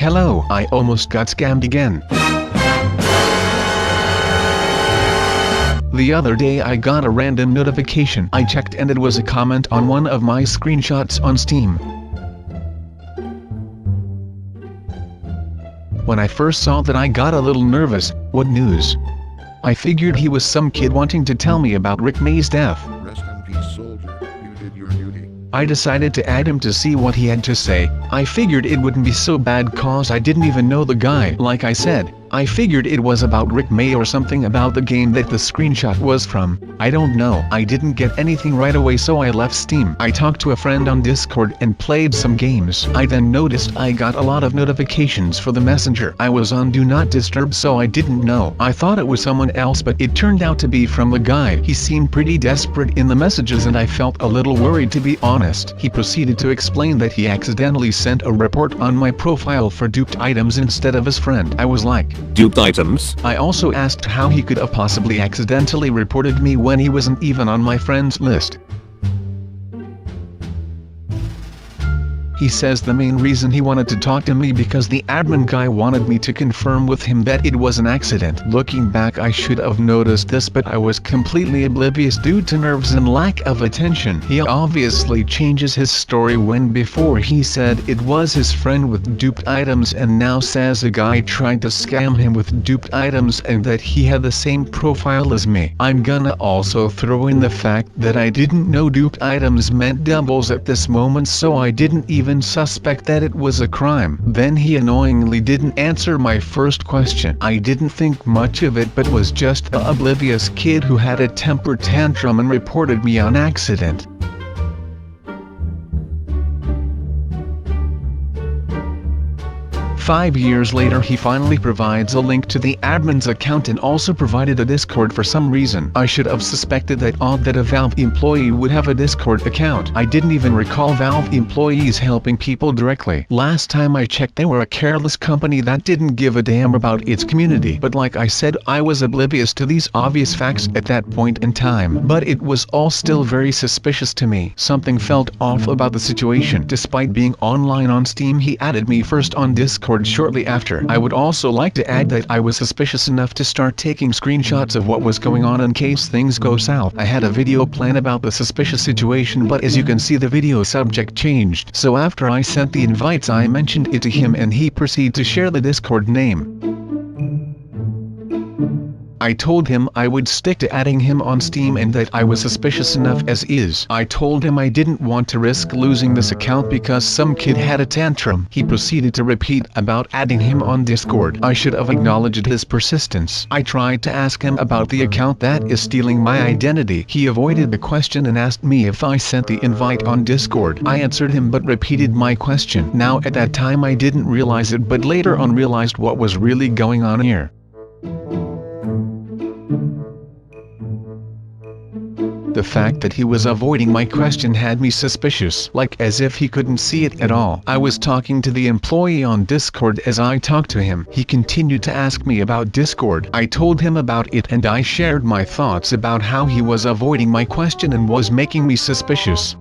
Hello, I almost got scammed again. The other day I got a random notification. I checked and it was a comment on one of my screenshots on Steam. When I first saw that I got a little nervous. What news? I figured he was some kid wanting to tell me about Rick May's death. Rest in peace, soldier. You did your duty. I decided to add him to see what he had to say. I figured it wouldn't be so bad cause I didn't even know the guy. Like I said, I figured it was about Rick May or something about the game that the screenshot was from. I don't know. I didn't get anything right away, so I left Steam. I talked to a friend on Discord and played some games. I then noticed I got a lot of notifications for the messenger. I was on Do Not Disturb, so I didn't know. I thought it was someone else, but it turned out to be from the guy. He seemed pretty desperate in the messages and I felt a little worried, to be honest. He proceeded to explain that he accidentally sent a report on my profile for duped items instead of his friend. I was like, duped items? I also asked how he could have possibly accidentally reported me when he wasn't even on my friends list. He says the main reason he wanted to talk to me because the admin guy wanted me to confirm with him that it was an accident. Looking back, I should have noticed this, but I was completely oblivious due to nerves and lack of attention. He obviously changes his story when before he said it was his friend with duped items and now says a guy tried to scam him with duped items and that he had the same profile as me. I'm gonna also throw in the fact that I didn't know duped items meant doubles at this moment, so I didn't even suspect that it was a crime. Then he annoyingly didn't answer my first question. I didn't think much of it, but was just the oblivious kid who had a temper tantrum and reported me on accident. Five years later, he finally provides a link to the admin's account and also provided a Discord for some reason. I should have suspected that odd that a Valve employee would have a Discord account. I didn't even recall Valve employees helping people directly. Last time I checked, they were a careless company that didn't give a damn about its community. But like I said, I was oblivious to these obvious facts at that point in time. But it was all still very suspicious to me. Something felt off about the situation. Despite being online on Steam, he added me first on Discord shortly after. I would also like to add that I was suspicious enough to start taking screenshots of what was going on in case things go south. I had a video plan about the suspicious situation, but as you can see, the video subject changed. So after I sent the invites, I mentioned it to him and he proceeded to share the Discord name. I told him I would stick to adding him on Steam and that I was suspicious enough as is. I told him I didn't want to risk losing this account because some kid had a tantrum. He proceeded to repeat about adding him on Discord. I should have acknowledged his persistence. I tried to ask him about the account that is stealing my identity. He avoided the question and asked me if I sent the invite on Discord. I answered him but repeated my question. Now at that time I didn't realize it, but later on realized what was really going on here. The fact that he was avoiding my question had me suspicious, like as if he couldn't see it at all. I was talking to the employee on Discord. As I talked to him, he continued to ask me about Discord. I told him about it and I shared my thoughts about how he was avoiding my question and was making me suspicious.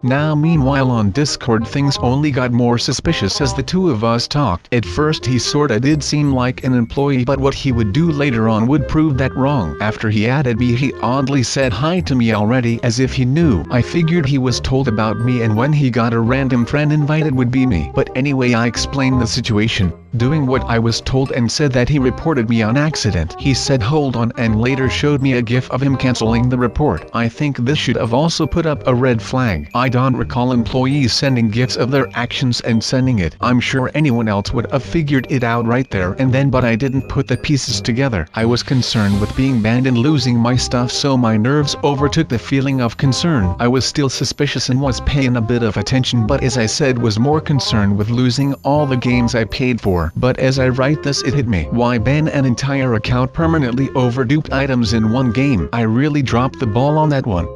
Now meanwhile on Discord things only got more suspicious as the two of us talked. At first he sorta did seem like an employee, but what he would do later on would prove that wrong. After he added me, he oddly said hi to me already as if he knew. I figured he was told about me and when he got a random friend invite it would be me. But anyway, I explained the situation, doing what I was told, and said that he reported me on accident. He said hold on and later showed me a gif of him canceling the report. I think this should have also put up a red flag. I don't recall employees sending gifs of their actions and sending it. I'm sure anyone else would have figured it out right there and then, but I didn't put the pieces together. I was concerned with being banned and losing my stuff, so my nerves overtook the feeling of concern. I was still suspicious and was paying a bit of attention, but as I said, was more concerned with losing all the games I paid for. But as I write this, it hit me. Why ban an entire account permanently over duped items in one game? I really dropped the ball on that one.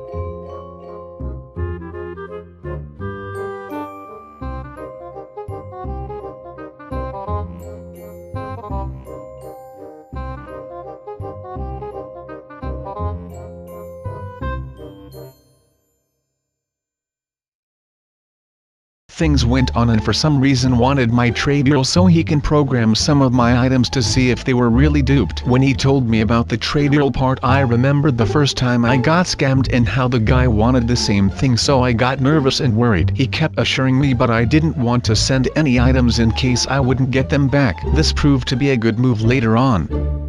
Things went on and for some reason wanted my trade deal so he can program some of my items to see if they were really duped. When he told me about the trade deal part, I remembered the first time I got scammed and how the guy wanted the same thing, so I got nervous and worried. He kept assuring me, but I didn't want to send any items in case I wouldn't get them back. This proved to be a good move later on.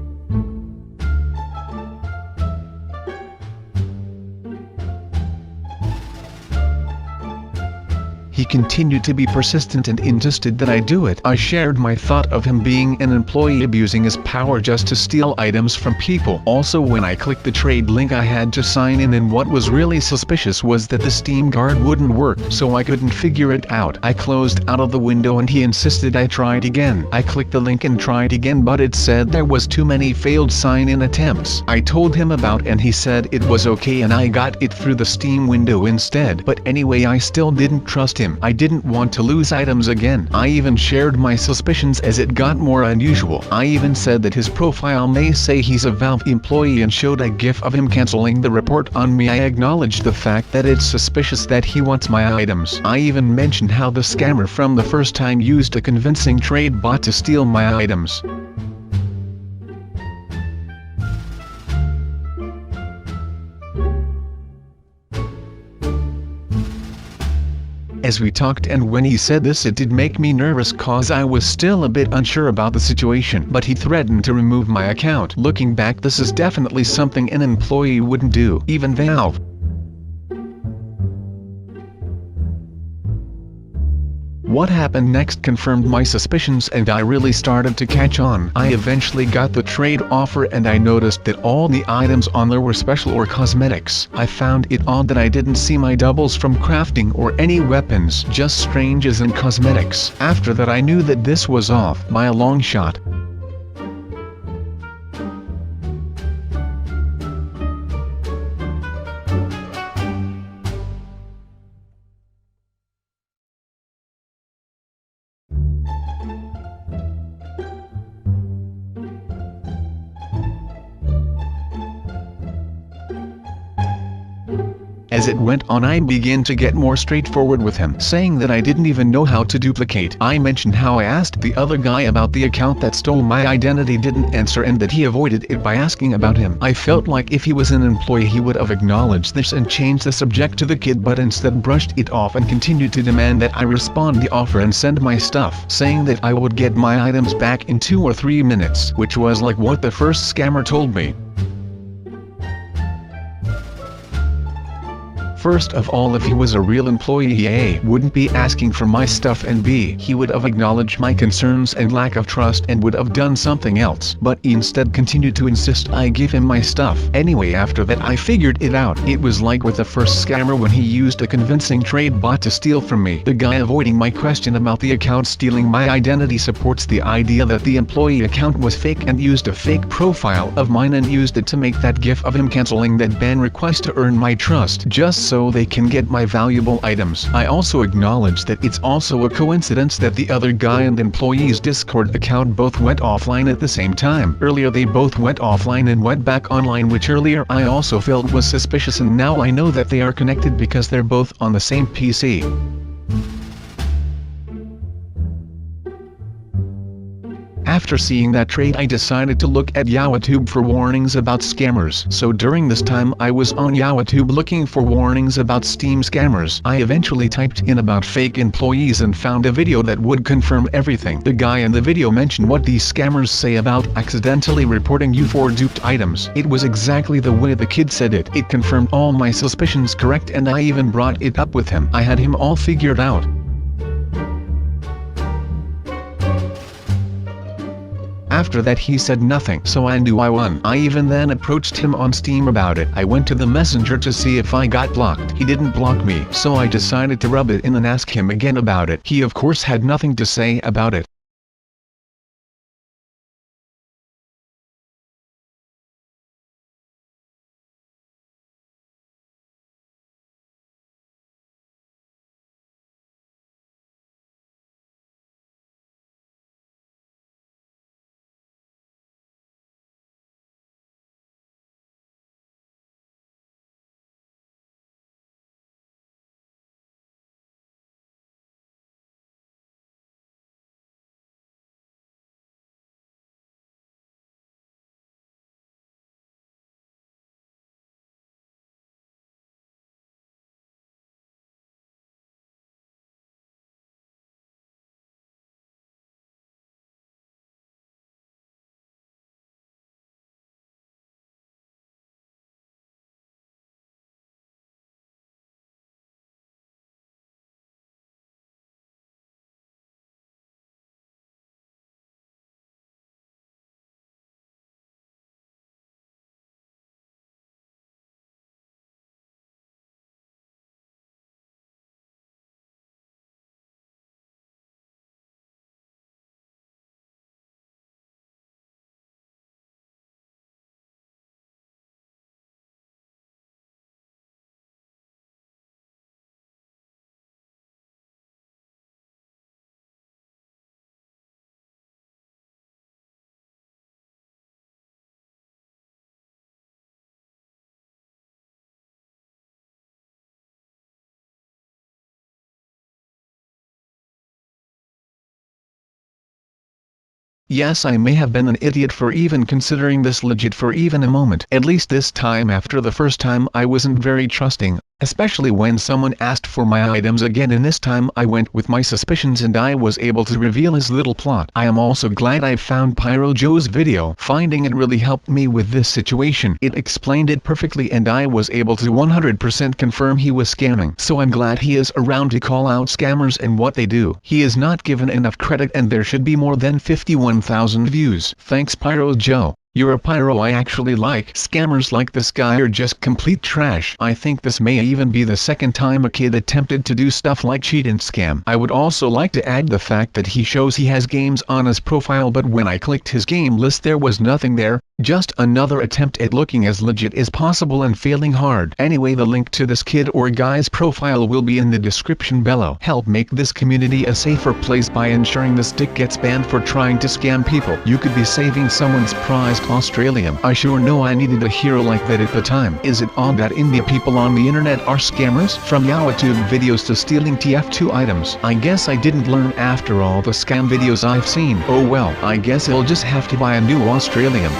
He continued to be persistent and insisted that I do it. I shared my thought of him being an employee abusing his power just to steal items from people. Also, when I clicked the trade link I had to sign in, and what was really suspicious was that the Steam guard wouldn't work, so I couldn't figure it out. I closed out of the window and he insisted I tried again. I clicked the link and tried again, but it said there was too many failed sign-in attempts. I told him about and he said it was okay and I got it through the Steam window instead. But anyway, I still didn't trust him. I didn't want to lose items again. I even shared my suspicions as it got more unusual. I even said that his profile may say he's a Valve employee and showed a gif of him canceling the report on me. I acknowledged the fact that it's suspicious that he wants my items. I even mentioned how the scammer from the first time used a convincing trade bot to steal my items. As we talked, and when he said this, it did make me nervous cause I was still a bit unsure about the situation, but he threatened to remove my account. Looking back, this is definitely something an employee wouldn't do, even Valve. What happened next confirmed my suspicions and I really started to catch on. I eventually got the trade offer and I noticed that all the items on there were special or cosmetics. I found it odd that I didn't see my doubles from crafting or any weapons, just stranges and cosmetics. After that I knew that this was off by a long shot. As it went on, I began to get more straightforward with him, saying that I didn't even know how to duplicate. I mentioned how I asked the other guy about the account that stole my identity, didn't answer, and that he avoided it by asking about him. I felt like if he was an employee he would have acknowledged this and changed the subject to the kid, but instead brushed it off and continued to demand that I respond the offer and send my stuff, saying that I would get my items back in 2 or 3 minutes, which was like what the first scammer told me. First of all, if he was a real employee, A, wouldn't be asking for my stuff, and B, he would have acknowledged my concerns and lack of trust and would have done something else, but instead continued to insist I give him my stuff. Anyway, after that I figured it out. It was like with the first scammer when he used a convincing trade bot to steal from me. The guy avoiding my question about the account stealing my identity supports the idea that the employee account was fake and used a fake profile of mine and used it to make that gif of him canceling that ban request to earn my trust, just so they can get my valuable items. I also acknowledge that it's also a coincidence that the other guy and the employee's Discord account both went offline at the same time. Earlier they both went offline and went back online, which earlier I also felt was suspicious, and now I know that they are connected because they're both on the same PC. After seeing that trade, I decided to look at YahooTube for warnings about scammers. So during this time I was on YahooTube looking for warnings about Steam scammers. I eventually typed in about fake employees and found a video that would confirm everything. The guy in the video mentioned what these scammers say about accidentally reporting you for duped items. It was exactly the way the kid said it. It confirmed all my suspicions correct, and I even brought it up with him. I had him all figured out. After that he said nothing, so I knew I won. I even then approached him on Steam about it. I went to the messenger to see if I got blocked. He didn't block me, so I decided to rub it in and ask him again about it. He of course had nothing to say about it. Yes, I may have been an idiot for even considering this legit for even a moment. At least this time, after the first time, I wasn't very trusting, especially when someone asked for my items again, and this time I went with my suspicions and I was able to reveal his little plot. I am also glad I found Pyro Joe's video. Finding it really helped me with this situation. It explained it perfectly and I was able to 100% confirm he was scamming. So I'm glad he is around to call out scammers and what they do. He is not given enough credit and there should be more than 51,000 views. Thanks Pyro Joe. You're a pyro I actually like. Scammers like this guy are just complete trash. I think this may even be the second time a kid attempted to do stuff like cheat and scam. I would also like to add the fact that he shows he has games on his profile, but when I clicked his game list there was nothing there, just another attempt at looking as legit as possible and failing hard. Anyway, the link to this kid or guy's profile will be in the description below. Help make this community a safer place by ensuring this dick gets banned for trying to scam people. You could be saving someone's prized Australian. I sure know I needed a hero like that at the time. Is it odd that India people on the internet are scammers? From YouTube videos to stealing TF2 items. I guess I didn't learn after all the scam videos I've seen. Oh well, I guess I'll just have to buy a new Australian.